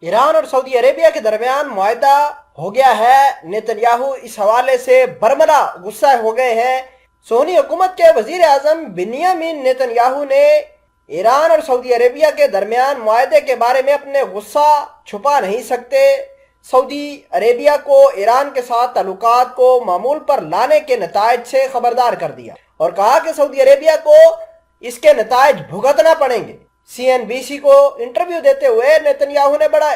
Iran और Saudi Arabia के दरमियान मुआहदा हो गया है। नेतन्याहू इस हवाले से बरमला गुस्सा हो गए हैं। सोनी हुकूमत के वजीर आजम बिन्यामिन नेतन्याहू ने ईरान और सऊदी अरेबिया के दरमियान मुआहदे के बारे में अपने गुस्सा छुपा नहीं सकते। सऊदी अरेबिया को ईरान के साथ ताल्लुकात को मामूल पर लाने के नतायज से खबरदार कर दिया और कहा कि सऊदी अरेबिया को इसके नतायज भुगतना पड़ेंगे। CNBC को इंटरव्यू देते हुए नेतन्याहू ने बड़ा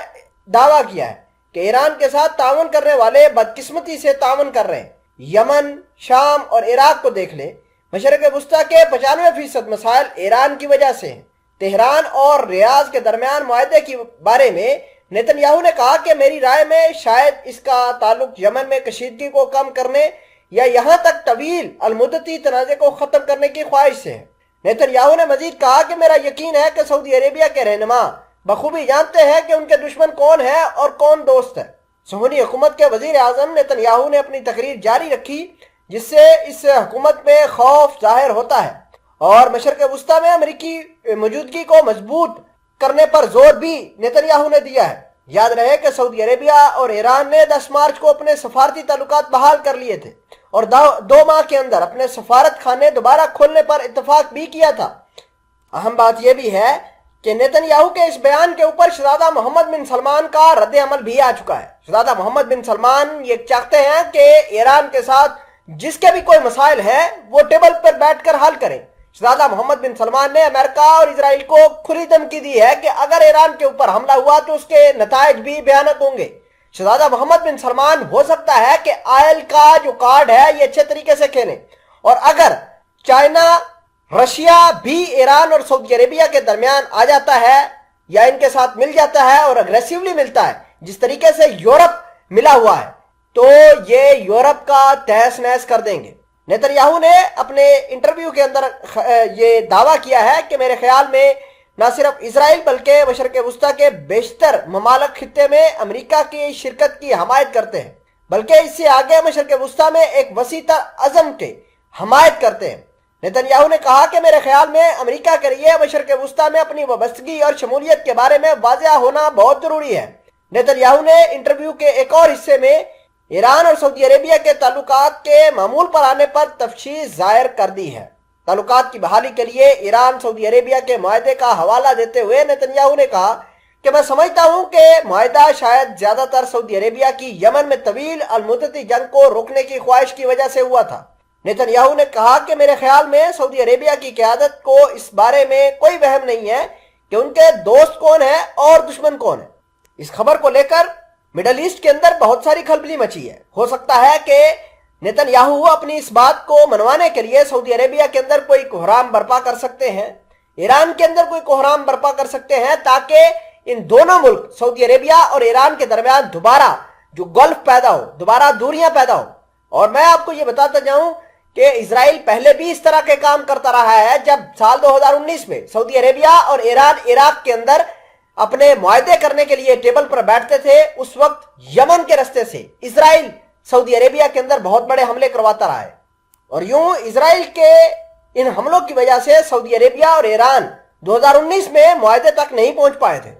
दावा किया है कि ईरान के साथ ताउन करने वाले बदकिस्मती से ताउन कर रहे हैं। यमन, शाम और इराक को देख ले, मशरक़ वस्ता के 95% मसाइल ईरान की वजह से हैं। तेहरान और रियाज के दरमियान मुआहदे के बारे में नेतन्याहू ने कहा कि मेरी राय में शायद इसका ताल्लुक यमन में कशीदगी को कम करने या यहाँ तक तवील अलमुद्दती तनाज़े को ख़त्म करने की ख्वाहिश से है। नेतन्याहू ने मजीद कहा कि मेरा यकीन है कि सऊदी अरेबिया के रहनुमा बखूबी जानते हैं कि उनके दुश्मन कौन है और कौन दोस्त है। सोनी हुकूमत के वजीर आजम नेतन्याहू ने अपनी तकरीर जारी रखी, जिससे इस हुकूमत में खौफ जाहिर होता है और मशरक़ वस्ता में अमरीकी मौजूदगी को मजबूत करने पर जोर भी नेतन्याहू ने दिया है। याद रहे कि सऊदी अरेबिया और ईरान ने 10 मार्च को अपने सफारती ताल्लुकात बहाल कर लिए थे और 2 माह के अंदर अपने सफारत खाने दोबारा खोलने पर इत्तफाक भी किया था। अहम बात यह भी है कि नेतन्याहू के इस बयान के ऊपर शहजादा मोहम्मद बिन सलमान का रद्द अमल भी आ चुका है। शहजादा मोहम्मद बिन सलमान ये चाहते हैं कि ईरान के साथ जिसके भी कोई मसाइल है वो टेबल पर बैठकर हल करें। शहजादा मोहम्मद बिन सलमान ने अमेरिका और इजराइल को खुली धमकी दी है कि अगर ईरान के ऊपर हमला हुआ तो उसके नतायज भी भयानक होंगे। शहजादा मोहम्मद बिन सलमान हो सकता है कि आयल का जो कार्ड है ये अच्छे तरीके से खेलें और अगर चाइना, रशिया भी ईरान और सऊदी अरेबिया के दरमियान आ जाता है या इनके साथ मिल जाता है और अग्रेसिवली मिलता है जिस तरीके से यूरोप मिला हुआ है, तो ये यूरोप का तहस नहस कर देंगे। नेतन्याहू ने अपने इंटरव्यू के अंदर ये दावा किया है कि मेरे ख्याल में न सिर्फ इसराइल बल्कि मशरक़ वस्ता के बेशतर ममालिक खित्ते में अमेरिका की शिरकत की हमायत करते हैं, बल्कि इससे आगे मशरक़ वस्ता में एक वसी तर अज़म के हमायत करते हैं। नेतन्याहू ने कहा कि मेरे ख्याल में अमेरिका के लिए मशरक़ वस्ता में अपनी वाबस्तगी और शमूलियत के बारे में वाज़ेह होना बहुत ज़रूरी है। नेतन्याहू ने इंटरव्यू के एक और हिस्से में ईरान और सऊदी अरेबिया के ताल्लुकात के मामूल पर आने पर तफसील जाहिर कर दी है। ताल्लुकात की बहाली के लिए ईरान सऊदी अरेबिया के मुआहदे का हवाला देते हुए नेतन्याहू ने कहा कि मैं समझता हूं कि मुआहदा शायद ज्यादातर सऊदी अरेबिया की यमन में तवील अलमुद्दती जंग को रोकने की ख्वाहिश की वजह से हुआ था। नेतन्याहू ने कहा कि मेरे ख्याल में सऊदी अरेबिया की क़यादत को इस बारे में कोई वहम नहीं है कि उनके दोस्त कौन है और दुश्मन कौन है। इस खबर को लेकर मिडल ईस्ट के अंदर बहुत सारी खलबली मची है। हो सकता है कि नेतन्याहू अपनी इस बात को मनवाने के लिए सऊदी अरेबिया के अंदर कोई कोहराम बर्पा कर सकते हैं, ईरान के अंदर कोई कोहराम बर्पा कर सकते हैं, ताकि इन दोनों मुल्क सऊदी अरेबिया और ईरान के दरमियान दोबारा जो गल्फ पैदा हो, दोबारा दूरियां पैदा हो। और मैं आपको ये बताता जाऊं कि इसराइल पहले भी इस तरह के काम करता रहा है। जब साल 2019 में सऊदी अरेबिया और ईरान इराक के अंदर अपने मुआहदे करने के लिए टेबल पर बैठते थे, उस वक्त यमन के रास्ते से इसराइल सऊदी अरेबिया के अंदर बहुत बड़े हमले करवाता रहा है और यूं इसराइल के इन हमलों की वजह से सऊदी अरेबिया और ईरान 2019 में मुआहदे तक नहीं पहुंच पाए थे।